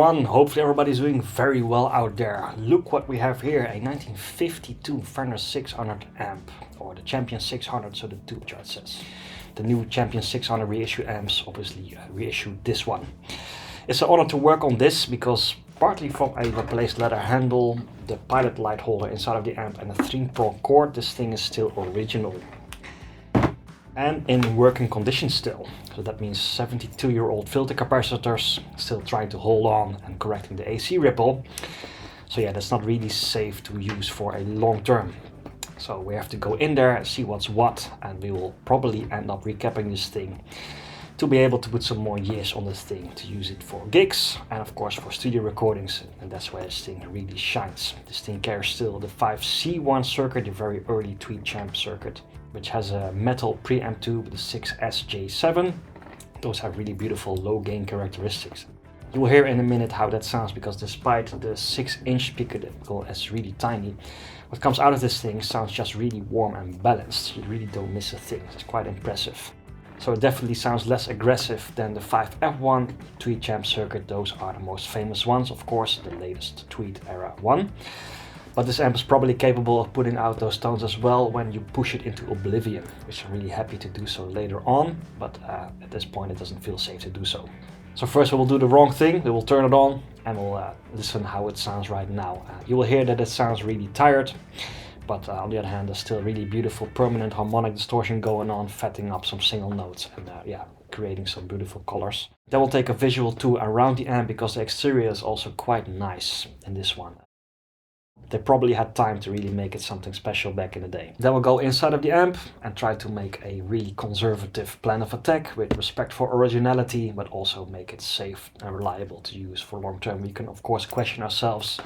everyone, hopefully everybody's doing very well out there. Look what we have here, a 1952 Fender 600 amp, or the Champion 600, so the two chart says. The new Champion 600 reissue amps obviously reissued this one. It's an honor to work on this because partly from a replaced leather handle, the pilot light holder inside of the amp and a 3-prong cord, this thing is still original. And in working condition still. So that means 72-year-old filter capacitors still trying to hold on and correcting the AC ripple. So yeah, that's not really safe to use for a long term. So we have to go in there and see what's what, and we will probably end up recapping this thing to be able to put some more years on this thing, to use it for gigs and of course for studio recordings, and that's where this thing really shines. This thing carries still the 5C1 circuit, the very early Tweed Champ circuit, which has a metal preamp tube, the 6SJ7. Those have really beautiful low gain characteristics. You will hear in a minute how that sounds, because despite the 6-inch speaker that is really tiny, what comes out of this thing sounds just really warm and balanced. You really don't miss a thing. It's quite impressive. So it definitely sounds less aggressive than the 5F1 Tweed Champ circuit. Those are the most famous ones, of course, the latest Tweed era one. But this amp is probably capable of putting out those tones as well when you push it into oblivion, which I'm really happy to do so later on, but at this point it doesn't feel safe to do so. So first we will do the wrong thing, we will turn it on and we'll listen how it sounds right now. You will hear that it sounds really tired, but on the other hand there's still really beautiful permanent harmonic distortion going on, fatting up some single notes and yeah, creating some beautiful colors. Then we'll take a visual tour around the amp because the exterior is also quite nice in this one. They probably had time to really make it something special back in the day. Then we'll go inside of the amp and try to make a really conservative plan of attack with respect for originality, but also make it safe and reliable to use for long term. We can of course question ourselves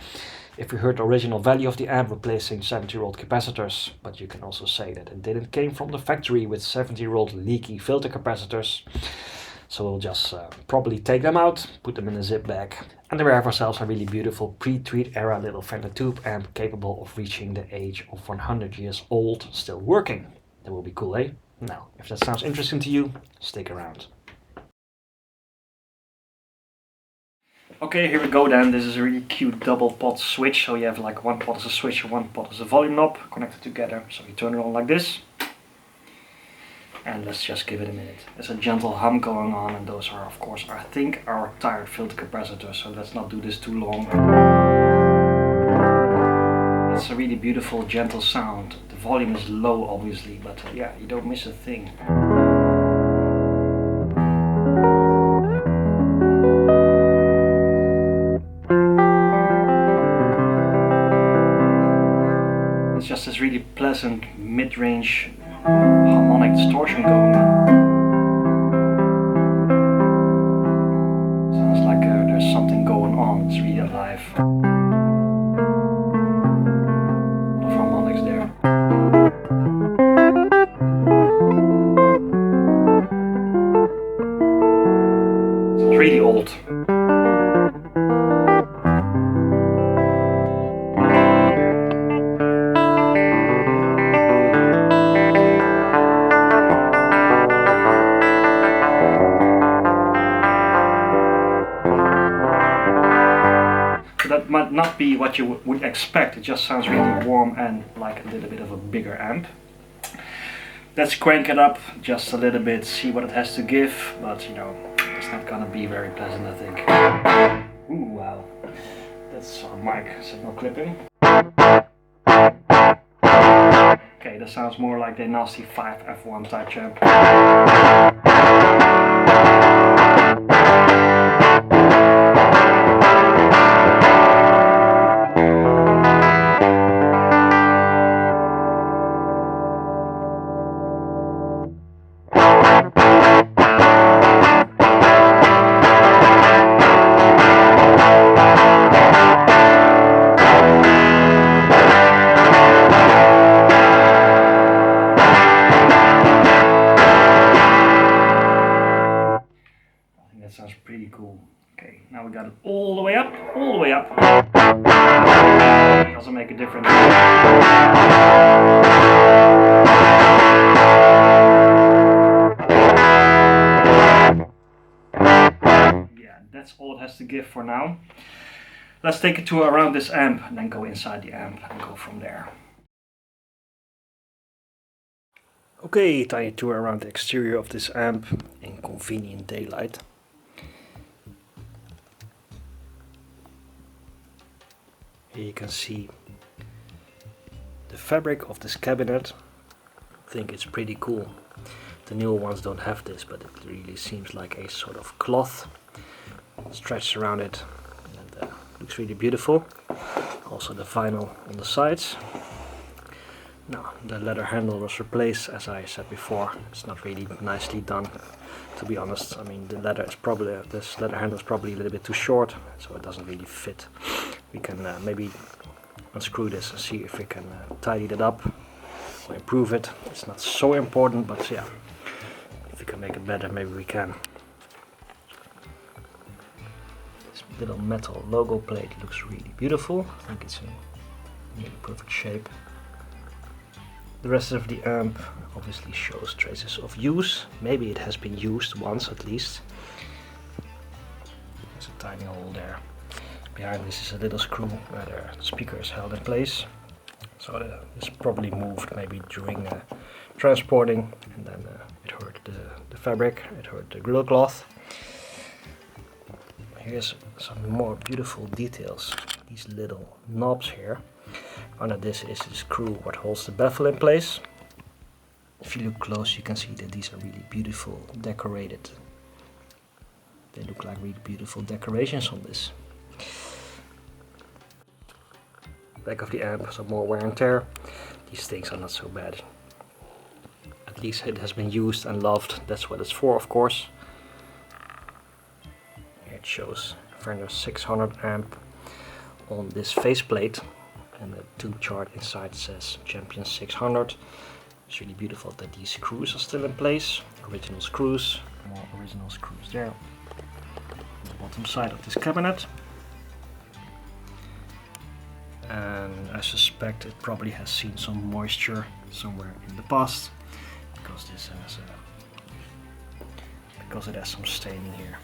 if we heard the original value of the amp replacing 70-year-old capacitors, but you can also say that it didn't came from the factory with 70-year-old leaky filter capacitors. So we'll just probably take them out, put them in a zip bag, and then we have ourselves a really beautiful pre-Tweed era little Fender tube amp capable of reaching the age of 100 years old, still working. That will be cool, eh? Now, if that sounds interesting to you, stick around. Okay, here we go then. This is a really cute double pot switch. So you have like one pot is a switch and one pot is a volume knob connected together. So you turn it on like this. And let's just give it a minute. There's a gentle hum going on, and those are of course, I think, our tired filter capacitors, so let's not do this too long. It's a really beautiful gentle sound. The volume is low obviously, but yeah, you don't miss a thing. It's just this really pleasant mid-range harmonic distortion going on. Sounds like there's something going on, it's really alive. A lot of harmonics there. Sounds really old. That might not be what you would expect. It just sounds really warm and like a little bit of a bigger amp. Let's crank it up just a little bit, see what it has to give, but you know, it's not gonna be very pleasant, I think. Ooh, wow. That's our mic signal clipping. Okay, that sounds more like the nasty 5F1 type champ. That sounds pretty cool. Okay, now we got it all the way up, all the way up. It doesn't make a difference. Yeah, that's all it has to give for now. Let's take a tour around this amp and then go inside the amp and go from there. Okay, tiny tour around the exterior of this amp in convenient daylight. Here you can see the fabric of this cabinet. I think it's pretty cool. The newer ones don't have this, but it really seems like a sort of cloth stretched around it, and looks really beautiful. Also the vinyl on the sides. Now the leather handle was replaced, as I said before. It's not really nicely done, to be honest. I mean, the leather is probably, this leather handle is probably a little bit too short, so it doesn't really fit. We can maybe unscrew this and see if we can tidy that up or improve it. It's not so important, but yeah, if we can make it better, maybe we can. This little metal logo plate looks really beautiful. I think it's in nearly perfect shape. The rest of the amp obviously shows traces of use. Maybe it has been used once at least. There's a tiny hole there. Behind this is a little screw where the speaker is held in place. So this probably moved maybe during transporting, and then it hurt the fabric, it hurt the grill cloth. Here's some more beautiful details. These little knobs here. Under this is the screw what holds the baffle in place. If you look close, you can see that these are really beautiful, decorated. They look like really beautiful decorations on this. Back of the amp, some more wear and tear. These things are not so bad. At least it has been used and loved. That's what it's for, of course. Here it shows Fender 600 amp on this faceplate. And the tube chart inside says Champion 600. It's really beautiful that these screws are still in place. Original screws. More original screws there. On the bottom side of this cabinet. And I suspect it probably has seen some moisture somewhere in the past, because this has because it has some staining here.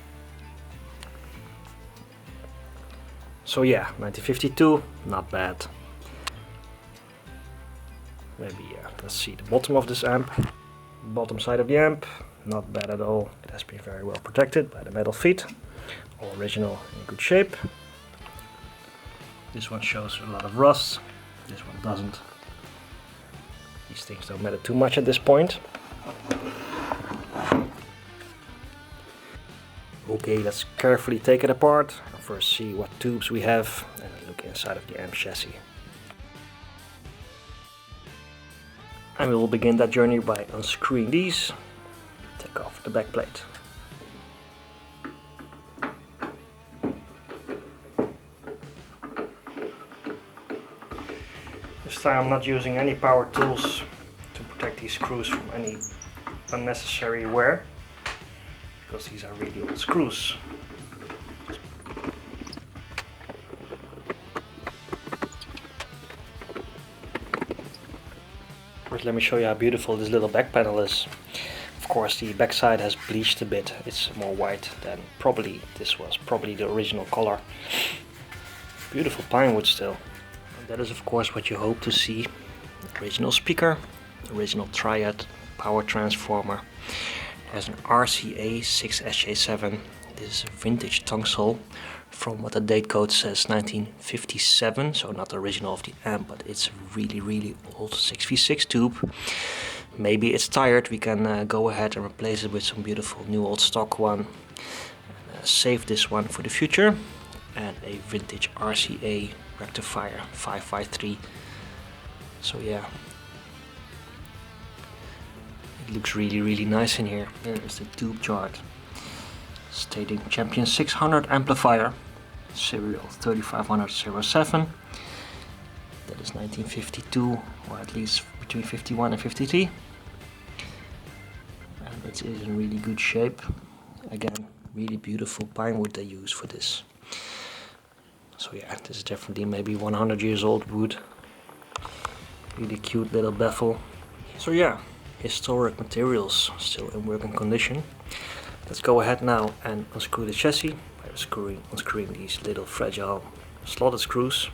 So yeah, 1952, not bad. Maybe let's see the bottom of this amp. Bottom side of the amp, not bad at all. It has been very well protected by the metal feet. All original, in good shape. This one shows a lot of rust, this one doesn't. These things don't matter too much at this point. Okay, let's carefully take it apart and first see what tubes we have and look inside of the amp chassis. And we will begin that journey by unscrewing these. Take off the back plate. This time I'm not using any power tools to protect these screws from any unnecessary wear, because these are really old screws. First, let me show you how beautiful this little back panel is. Of course, the back side has bleached a bit. It's more white than this was probably the original color. Beautiful pine wood still. And that is of course what you hope to see. Original speaker, original triad, power transformer. It has an RCA 6SJ7. This is a vintage tongue sole from what the date code says 1957, so not the original of the amp, but it's a really old 6v6 tube. Maybe it's tired, we can go ahead and replace it with some beautiful new old stock one. Save this one for the future. And a vintage RCA rectifier 553. So yeah, it looks really nice in here. There's the tube chart stating Champion 600 amplifier, serial 350007. That is 1952, or at least between 51 and 53. And it is in really good shape. Again, really beautiful pine wood they use for this. So yeah, this is definitely maybe 100 years old wood. Really cute little baffle. So yeah, historic materials still in working condition. Let's go ahead now and unscrew the chassis by unscrewing these little fragile slotted screws.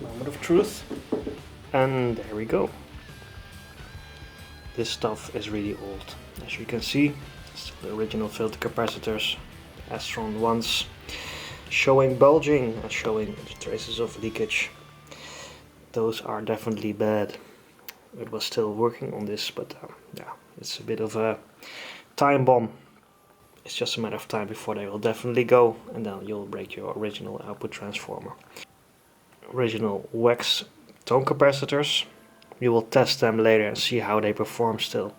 Moment of truth, and there we go. This stuff is really old. As you can see, it's the original filter capacitors, Astron ones, showing bulging and showing traces of leakage. Those are definitely bad. It was still working on this, but yeah, it's a bit of a time bomb. It's just a matter of time before they will definitely go, and then you'll break your original output transformer. Original wax tone capacitors. You will test them later and see how they perform still.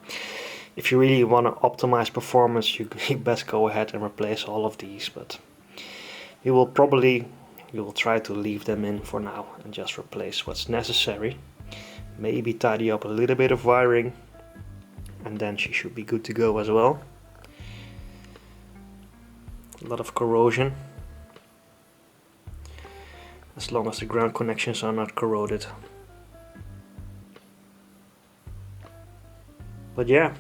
If you really want to optimize performance, you best go ahead and replace all of these, but you will try to leave them in for now and just replace what's necessary. Maybe tidy up a little bit of wiring, and then she should be good to go as well. A lot of corrosion. As long as the ground connections are not corroded. But yeah,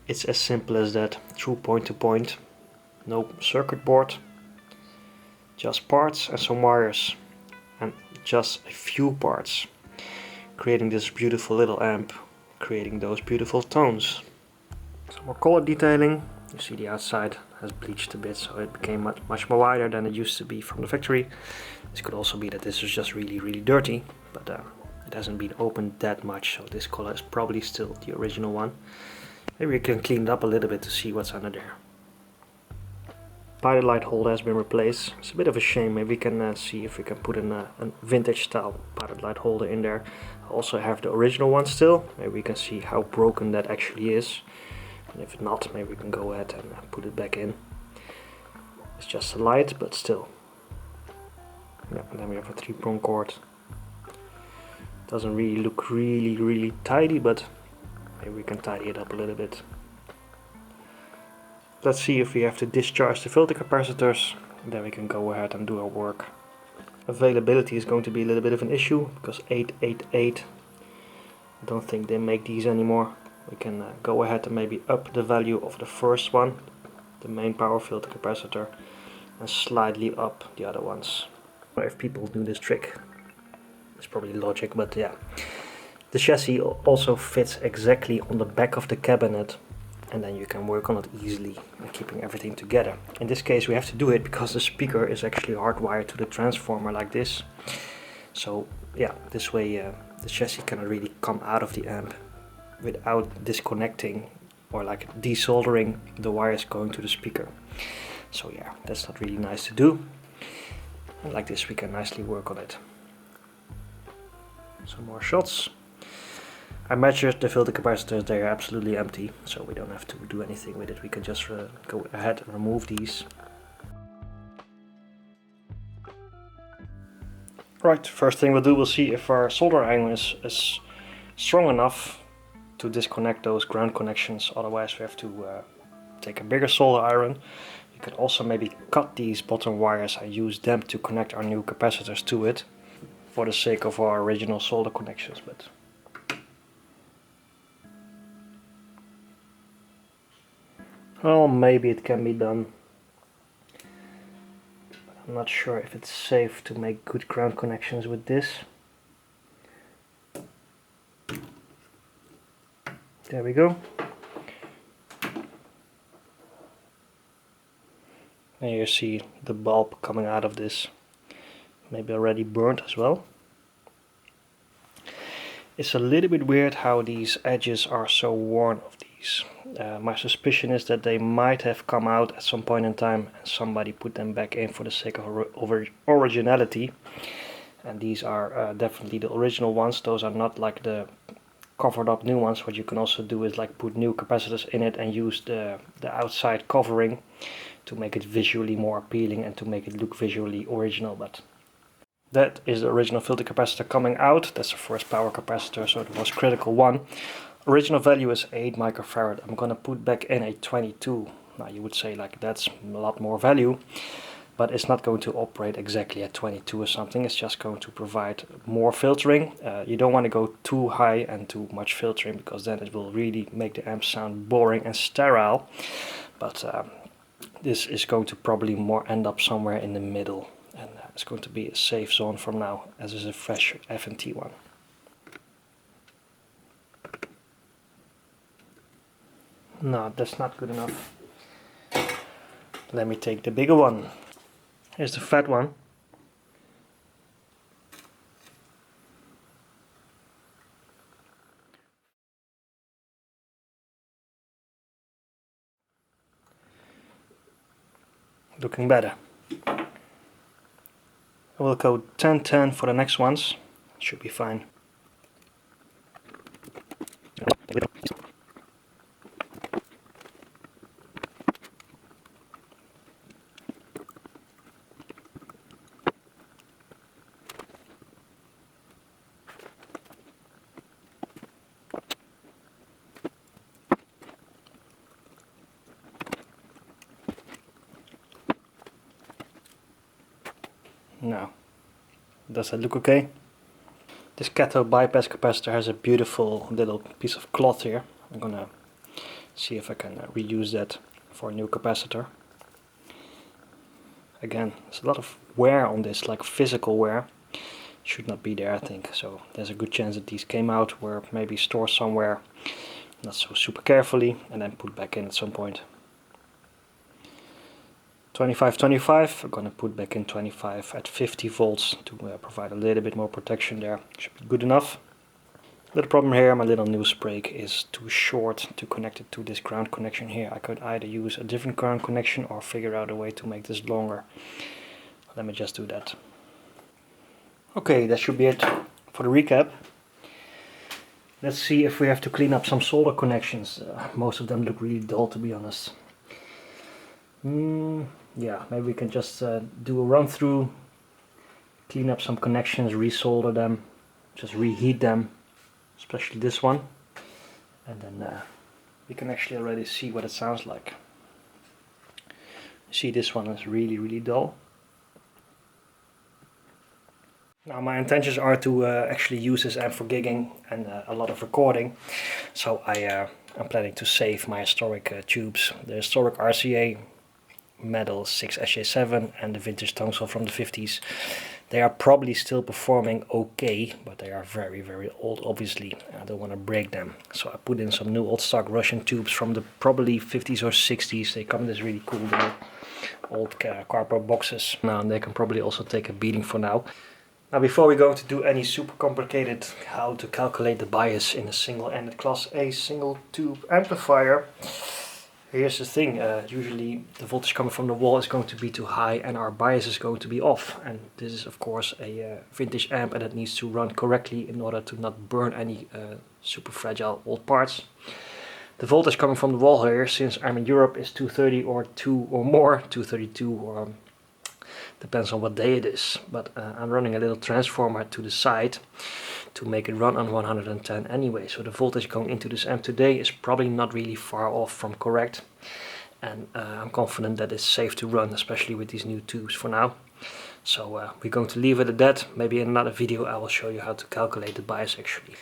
it's as simple as that. True point to point. No circuit board. Just parts and some wires. And just a few parts. Creating this beautiful little amp. Creating those beautiful tones. Some more color detailing. You see the outside has bleached a bit, so it became much more wider than it used to be from the factory. This could also be that this is just really dirty, but it hasn't been opened that much, so this color is probably still the original one. Maybe we can clean it up a little bit to see what's under there. Pilot light holder has been replaced. It's a bit of a shame. Maybe we can see if we can put a vintage style pilot light holder in there. I also have the original one still. Maybe we can see how broken that actually is. And if not, maybe we can go ahead and put it back in. It's just a light, but still. Yeah, and then we have a 3-prong cord. Doesn't really look really tidy, but maybe we can tidy it up a little bit. Let's see if we have to discharge the filter capacitors, and then we can go ahead and do our work. Availability is going to be a little bit of an issue, because 888, I don't think they make these anymore. We can go ahead and maybe up the value of the first one, the main power filter capacitor, and slightly up the other ones. If people do this trick, it's probably logic, but yeah. The chassis also fits exactly on the back of the cabinet, and then you can work on it easily and keeping everything together. In this case we have to do it because the speaker is actually hardwired to the transformer like this. So yeah, this way the chassis cannot really come out of the amp without disconnecting or like desoldering the wires going to the speaker. So yeah, that's not really nice to do. And like this we can nicely work on it. Some more shots. I measured the filter capacitors, they are absolutely empty, so we don't have to do anything with it. We can just go ahead and remove these. Right, first thing we'll do, we'll see if our solder iron is strong enough to disconnect those ground connections. Otherwise we have to take a bigger solder iron. You could also maybe cut these bottom wires and use them to connect our new capacitors to it, for the sake of our original solder connections. But well, maybe it can be done. But I'm not sure if it's safe to make good ground connections with this. There we go. And you see the bulb coming out of this. Maybe already burnt as well. It's a little bit weird how these edges are so worn of these. My suspicion is that they might have come out at some point in time and somebody put them back in for the sake of originality. And these are definitely the original ones. Those are not like the covered up new ones. What you can also do is like put new capacitors in it and use the outside covering to make it visually more appealing and to make it look visually original. But that is the original filter capacitor coming out. That's the first power capacitor, so the most critical one. Original value is 8 microfarad. I'm gonna put back in a 22. Now you would say like that's a lot more value. but it's not going to operate exactly at 22 or something. It's just going to provide more filtering. You don't want to go too high and too much filtering, because then it will really make the amp sound boring and sterile. But this is going to probably more end up somewhere in the middle, and it's going to be a safe zone from now, as is a fresh F&T one. No, that's not good enough. Let me take the bigger one. Here's the fat one. Looking better. I will go 10-10 for the next ones. Should be fine. Now, does that look okay? This cathode bypass capacitor has a beautiful little piece of cloth here. I'm gonna see if I can reuse that for a new capacitor. Again, there's a lot of wear on this, like physical wear. Should not be there, I think. So there's a good chance that these came out, were maybe stored somewhere, not so super carefully, and then put back in at some point. 25-25, I'm gonna put back in 25 at 50 volts to provide a little bit more protection there. Should be good enough. Little problem here, my little news break is too short to connect it to this ground connection here. I could either use a different ground connection or figure out a way to make this longer. Let me just do that. Okay, that should be it for the recap. Let's see if we have to clean up some solder connections. Most of them look really dull, to be honest. Yeah, maybe we can just do a run through, clean up some connections, resolder them, just reheat them, especially this one, and then we can actually already see what it sounds like. You see, this one is really dull. Now my intentions are to actually use this amp for gigging and a lot of recording, so I'm planning to save my historic tubes, the historic RCA Metal 6SJ7 and the vintage tungsten from the 50s. They are probably still performing okay, but they are very old, obviously. I don't want to break them, so I put in some new old stock Russian tubes from the probably 50s or 60s. They come in this really cool little old cardboard boxes. Now they can probably also take a beating for now. Now before we go to do any super complicated how to calculate the bias in a single-ended class A single tube amplifier, here's the thing, usually the voltage coming from the wall is going to be too high and our bias is going to be off. And this is of course a vintage amp, and it needs to run correctly in order to not burn any super fragile old parts. The voltage coming from the wall here, since I'm in Europe, is 230 or 2 or more, 232 or depends on what day it is. But I'm running a little transformer to the side to make it run on 110 anyway, so the voltage going into this amp today is probably not really far off from correct, and I'm confident that it's safe to run, especially with these new tubes for now. So we're going to leave it at that. Maybe in another video I will show you how to calculate the bias actually,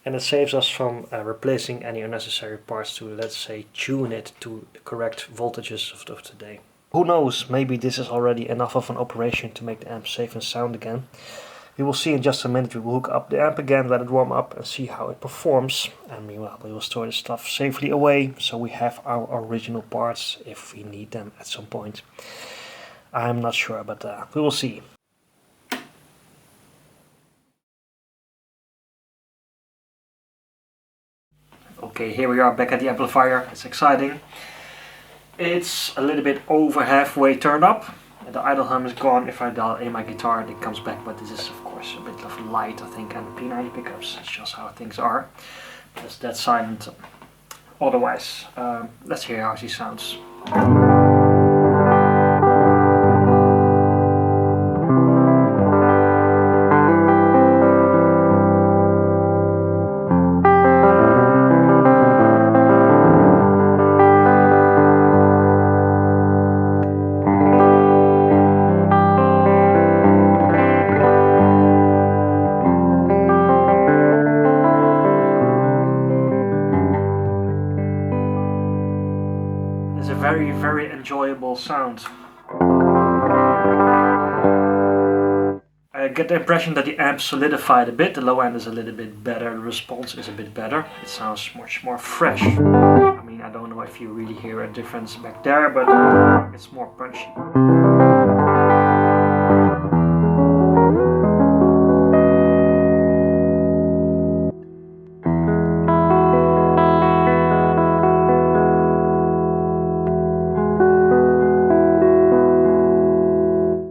and it saves us from replacing any unnecessary parts to, let's say, tune it to the correct voltages of today. Who knows, maybe this is already enough of an operation to make the amp safe and sound again. We will see in just a minute. We will hook up the amp again, let it warm up and see how it performs. And meanwhile we will store the stuff safely away, so we have our original parts if we need them at some point. I'm not sure, but we will see. Okay, here we are back at the amplifier. It's exciting. It's a little bit over halfway turned up. The idle hum is gone. If I dial in my guitar, it comes back, but this is of course a bit of light, I think, and P90 pickups. It's just how things are. But it's that silent. Otherwise, let's hear how she sounds. It's a very, very enjoyable sound. I get the impression that the amp solidified a bit. The low end is a little bit better, the response is a bit better. It sounds much more fresh. I mean, I don't know if you really hear a difference back there, but it's more punchy.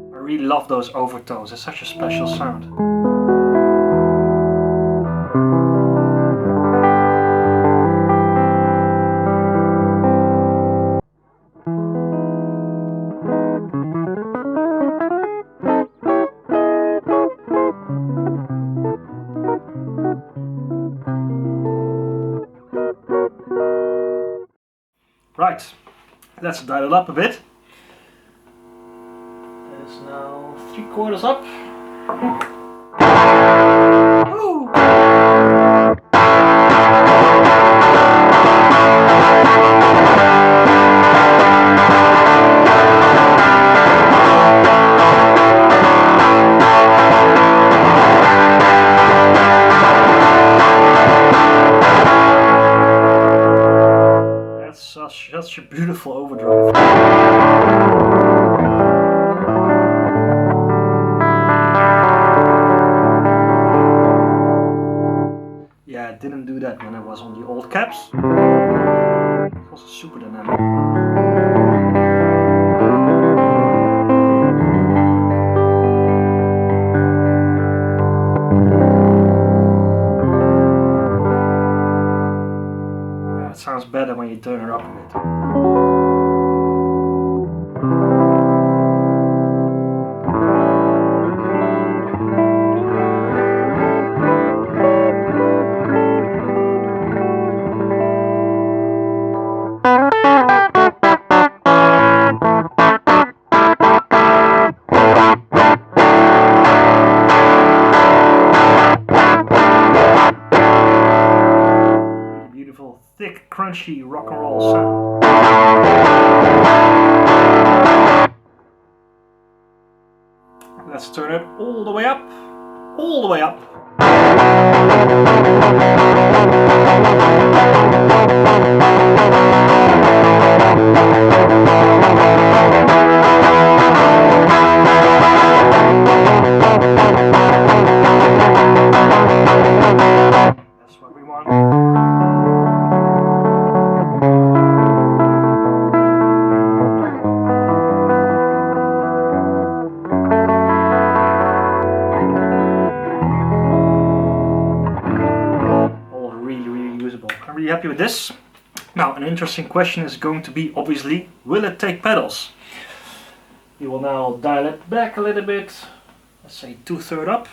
I really love those overtones, it's such a special sound. Right, let's dial it up a bit. It's now 3/4 up. Woo! Such a beautiful overdrive. Yeah, I didn't do that when I was on the old caps. It was super dynamic. It sounds better when you turn her up a bit. Thick, crunchy rock and roll sound. Let's turn it all the way up, all the way up. That's what we want. I'm really happy with this. Now, an interesting question is going to be, obviously, will it take pedals? You will now dial it back a little bit, let's say 2/3 up.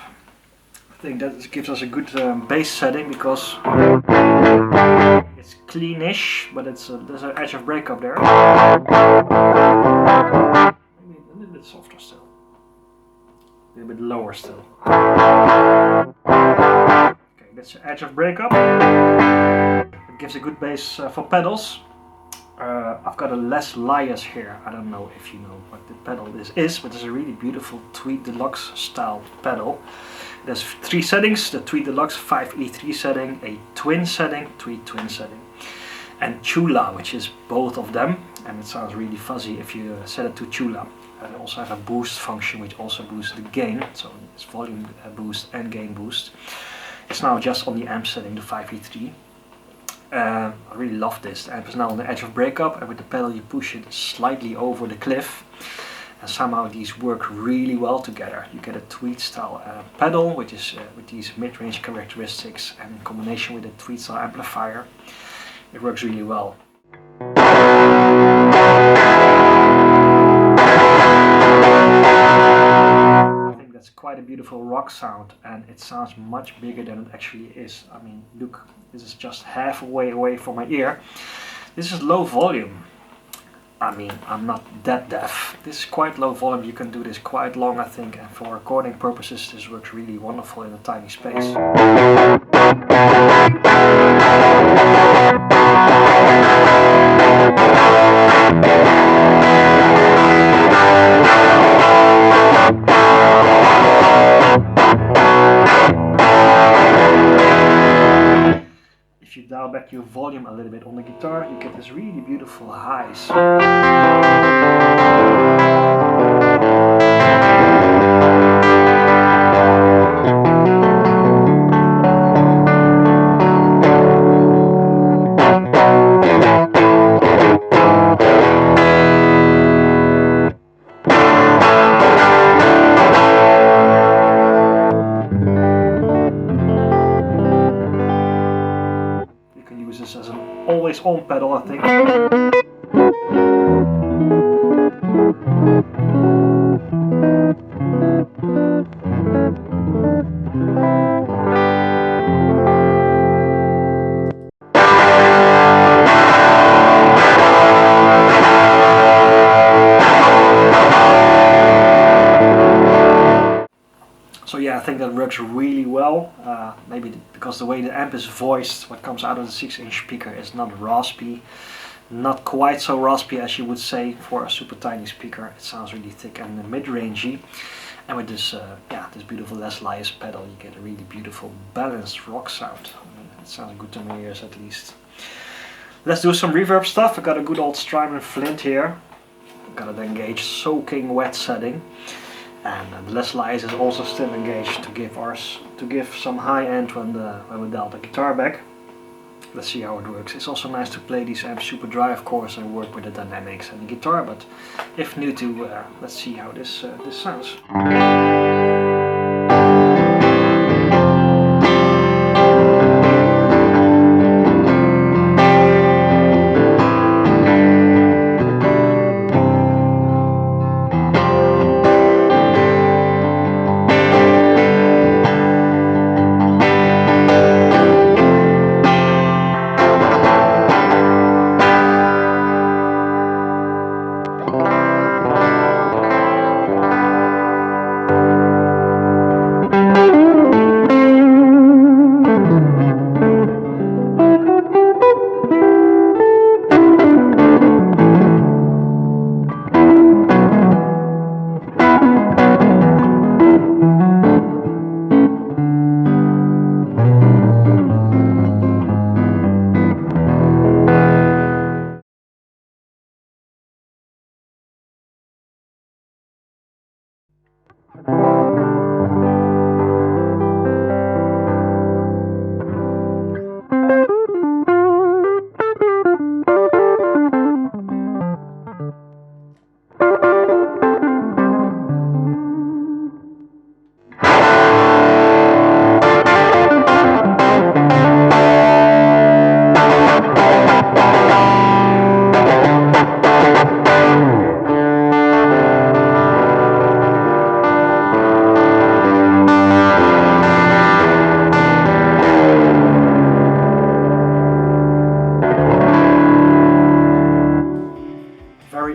I think that gives us a good bass setting because it's cleanish, but there's an edge of breakup there. Maybe a little bit softer still, a little bit lower still. Okay, that's the edge of breakup. It gives a good bass for pedals. I've got a Les Lias here. I don't know if you know what the pedal this is, but it's a really beautiful Tweed Deluxe style pedal. There's 3 settings: the Tweed Deluxe 5E3 setting, a twin setting, Tweed twin setting, and Chula, which is both of them, and it sounds really fuzzy if you set it to Chula. I also have a boost function which also boosts the gain, so it's volume boost and gain boost. It's now just on the amp setting, the 5E3. I really love this. The amp is now on the edge of breakup, and with the pedal you push it slightly over the cliff, and somehow these work really well together. You get a Tweed style pedal, which is with these mid-range characteristics, and in combination with a Tweed style amplifier, it works really well. I think that's quite a beautiful rock sound, and it sounds much bigger than it actually is. I mean, look, this is just halfway away from my ear. This is low volume. I mean, I'm not that deaf. This is quite low volume. You can do this quite long, I think, and for recording purposes this works really wonderful in a tiny space. beautiful highs. This as an always on pedal, I think. So yeah, I think that works really well. Maybe because the way the amp is voiced, what comes out of the 6-inch speaker is not raspy. Not quite so raspy as you would say for a super tiny speaker. It sounds really thick and mid-rangey. And with this, this beautiful Les Lyas pedal, you get a really beautiful balanced rock sound. It sounds good to my ears at least. Let's do some reverb stuff. I got a good old Strymon Flint here. Got it engaged, soaking wet setting. And the Les Lyas is also still engaged to give some high end when we dial the guitar back. Let's see how it works. It's also nice to play these amps super dry, of course, and work with the dynamics and the guitar. But if new to, let's see how this sounds.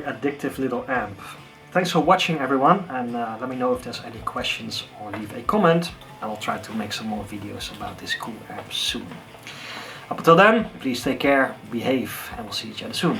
Addictive little amp. Thanks for watching everyone, and let me know if there's any questions or leave a comment. I will try to make some more videos about this cool amp soon. Up until then, please take care, behave, and we'll see each other soon.